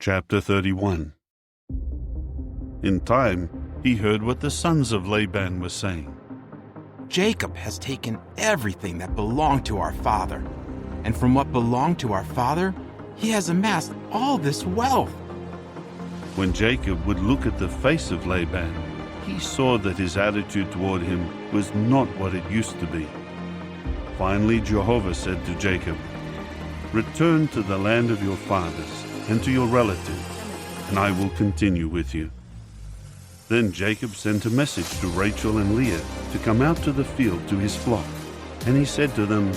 Chapter 31. In time, he heard what the sons of Laban were saying. Jacob has taken everything that belonged to our father, and from what belonged to our father, he has amassed all this wealth. When Jacob would look at the face of Laban, he saw that his attitude toward him was not what it used to be. Finally, Jehovah said to Jacob, "Return to the land of your fathers and to your relatives, and I will continue with you." Then Jacob sent a message to Rachel and Leah to come out to the field to his flock, and he said to them,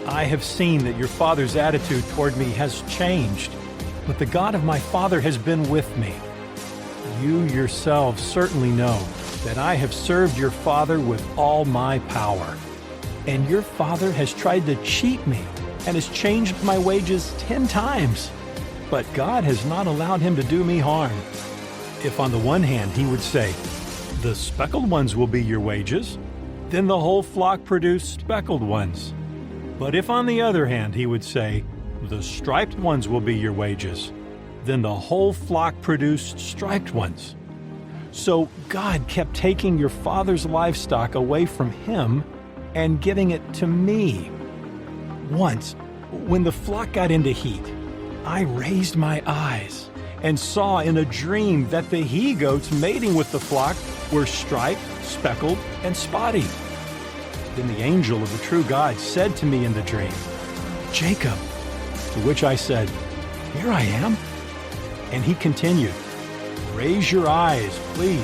I have seen that your father's attitude toward me has changed, but the God of my father has been with me. You yourselves certainly know that I have served your father with all my power. And your father has tried to cheat me and has changed my wages 10 times. But God has not allowed him to do me harm. If on the one hand he would say, "The speckled ones will be your wages," then the whole flock produced speckled ones. But if on the other hand he would say, "The striped ones will be your wages," then the whole flock produced striped ones. So God kept taking your father's livestock away from him and giving it to me. Once, when the flock got into heat, I raised my eyes and saw in a dream that the he-goats mating with the flock were striped, speckled, and spotty. Then the angel of the true God said to me in the dream, "Jacob," to which I said, "Here I am." And he continued, "Raise your eyes, please,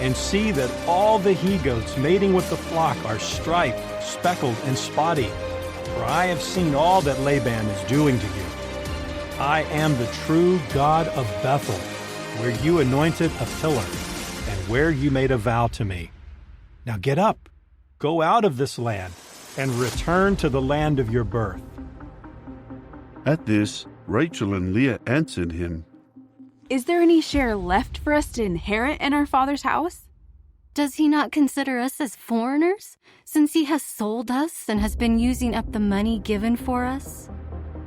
and see that all the he-goats mating with the flock are striped, speckled, and spotty, for I have seen all that Laban is doing to you. I am the true God of Bethel, where you anointed a pillar, and where you made a vow to me. Now get up, go out of this land, and return to the land of your birth." At this, Rachel and Leah answered him, "Is there any share left for us to inherit in our father's house? Does he not consider us as foreigners, since he has sold us and has been using up the money given for us?"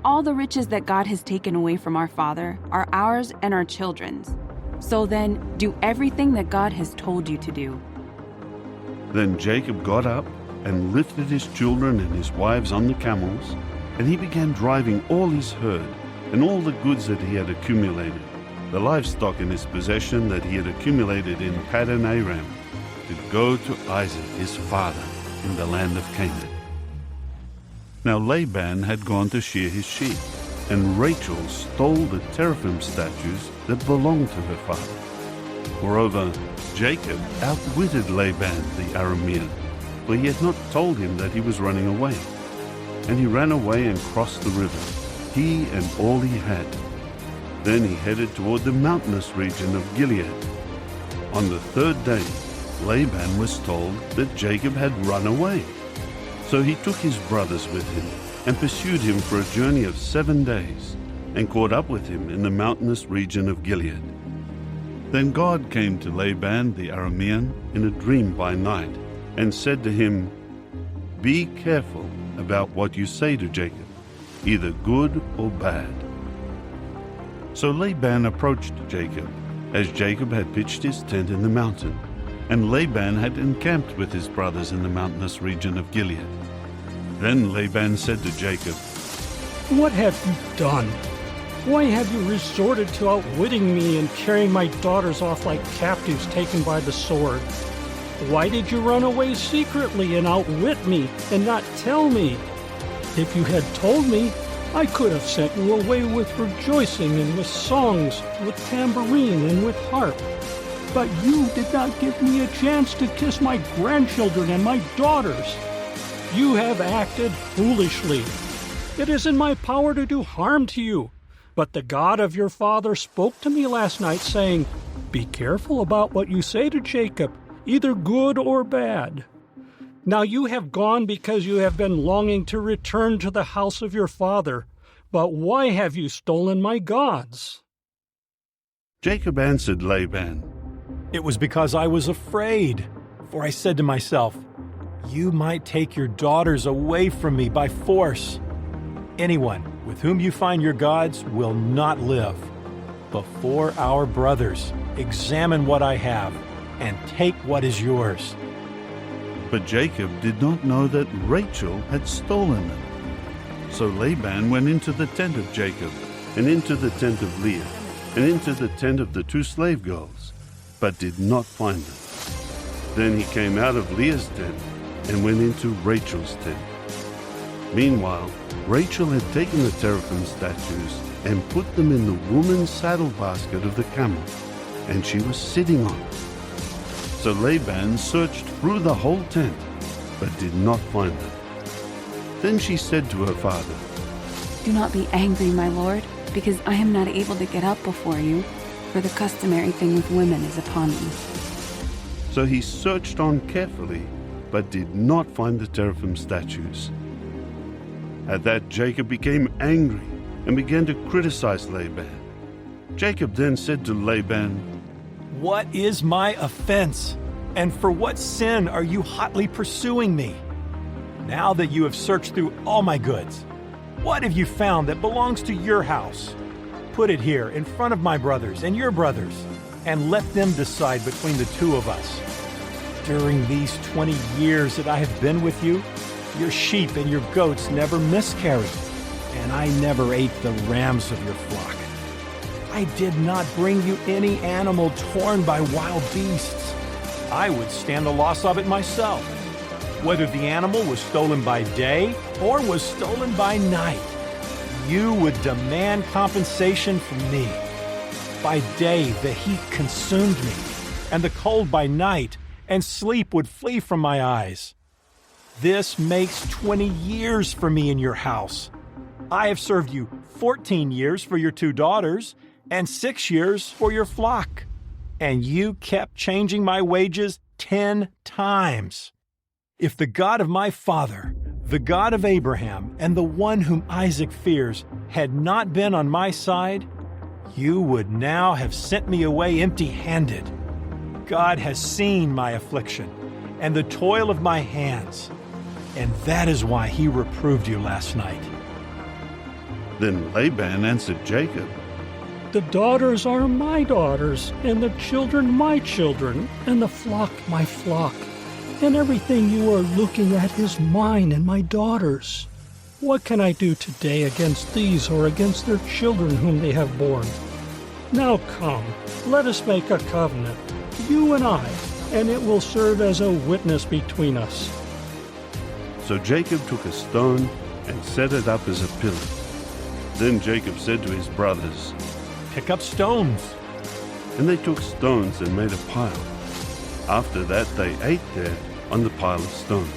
All the riches that God has taken away from our father are ours and our children's. So then, do everything that God has told you to do." Then Jacob got up and lifted his children and his wives on the camels, and he began driving all his herd and all the goods that he had accumulated, the livestock in his possession that he had accumulated in Paddan Aram, to go to Isaac his father in the land of Canaan. Now Laban had gone to shear his sheep, and Rachel stole the teraphim statues that belonged to her father. Moreover, Jacob outwitted Laban the Aramean, for he had not told him that he was running away. And he ran away and crossed the river, he and all he had. Then he headed toward the mountainous region of Gilead. On the third day, Laban was told that Jacob had run away. So he took his brothers with him and pursued him for a journey of 7 days, and caught up with him in the mountainous region of Gilead. Then God came to Laban the Aramean in a dream by night, and said to him, "Be careful about what you say to Jacob, either good or bad." So Laban approached Jacob, as Jacob had pitched his tent in the mountain, and Laban had encamped with his brothers in the mountainous region of Gilead. Then Laban said to Jacob, "What have you done? Why have you resorted to outwitting me and carrying my daughters off like captives taken by the sword? Why did you run away secretly and outwit me and not tell me? If you had told me, I could have sent you away with rejoicing and with songs, with tambourine and with harp. But you did not give me a chance to kiss my grandchildren and my daughters. You have acted foolishly. It is in my power to do harm to you. But the God of your father spoke to me last night, saying, 'Be careful about what you say to Jacob, either good or bad.' Now you have gone because you have been longing to return to the house of your father. But why have you stolen my gods?" Jacob answered Laban, "It was because I was afraid, for I said to myself, 'You might take your daughters away from me by force.' Anyone with whom you find your gods will not live. before our brothers, examine what I have and take what is yours." But Jacob did not know that Rachel had stolen them. So Laban went into the tent of Jacob, and into the tent of Leah, and into the tent of the 2 slave girls, but did not find them. Then he came out of Leah's tent and went into Rachel's tent. Meanwhile, Rachel had taken the teraphim statues and put them in the woman's saddle basket of the camel, and she was sitting on it. So Laban searched through the whole tent, but did not find them. Then she said to her father, "Do not be angry, my lord, because I am not able to get up before you, for the customary thing with women is upon me." So he searched on carefully, but did not find the teraphim statues. At that Jacob became angry and began to criticize Laban. Jacob then said to Laban, "What is my offense? And for what sin are you hotly pursuing me? Now that you have searched through all my goods, what have you found that belongs to your house? Put it here in front of my brothers and your brothers, and let them decide between the 2 of us. During these 20 years that I have been with you, your sheep and your goats never miscarried, and I never ate the rams of your flock. I did not bring you any animal torn by wild beasts. I would stand the loss of it myself, whether the animal was stolen by day or was stolen by night. You would demand compensation from me. By day the heat consumed me, and the cold by night, and sleep would flee from my eyes. This makes 20 years for me in your house. I have served you 14 years for your 2 daughters, and 6 years for your flock. And you kept changing my wages 10 times. If the God of my father, the God of Abraham, and the one whom Isaac fears had not been on my side, you would now have sent me away empty-handed. God has seen my affliction and the toil of my hands, and that is why he reproved you last night." Then Laban answered Jacob, The daughters are my daughters, and the children my children, and the flock my flock. And everything you are looking at is mine and my daughters. What can I do today against these or against their children whom they have borne? Now come, let us make a covenant, you and I, and it will serve as a witness between us. So Jacob took a stone and set it up as a pillar. Then Jacob said to his brothers, "Pick up stones." and they took stones and made a pile. After that they ate there on the pile of stones.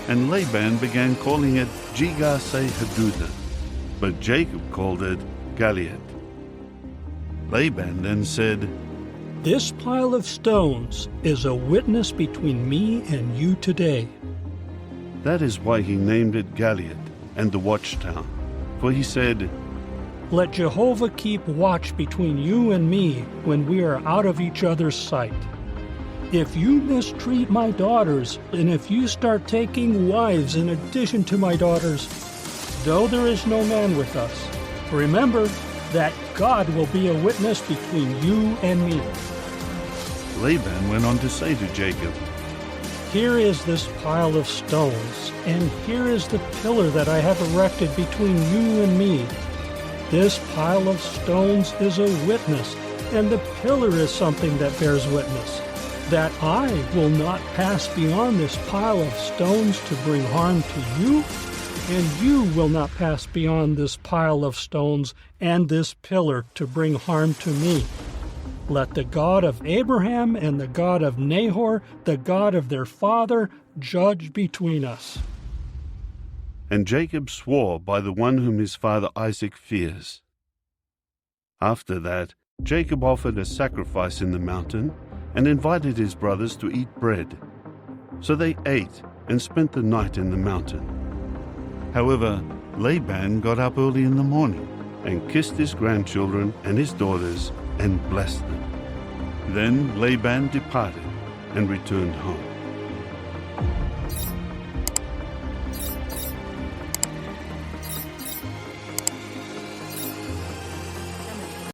And Laban began calling it Jegar-sahadutha, but Jacob called it Galeed. Laban then said, This pile of stones is a witness between me and you today. That is why he named it Galeed and the watchtower. For he said, Let Jehovah keep watch between you and me when we are out of each other's sight. If you mistreat my daughters, and if you start taking wives in addition to my daughters, though there is no man with us, remember that God will be a witness between you and me. Laban went on to say to Jacob, Here is this pile of stones, and here is the pillar that I have erected between you and me. This pile of stones is a witness, and the pillar is something that bears witness, that I will not pass beyond this pile of stones to bring harm to you, and you will not pass beyond this pile of stones and this pillar to bring harm to me. Let the God of Abraham and the God of Nahor, the God of their father, judge between us. And Jacob swore by the one whom his father Isaac fears. After that, Jacob offered a sacrifice in the mountain and invited his brothers to eat bread. So they ate and spent the night in the mountain. However, Laban got up early in the morning and kissed his grandchildren and his daughters and blessed them. Then Laban departed and returned home.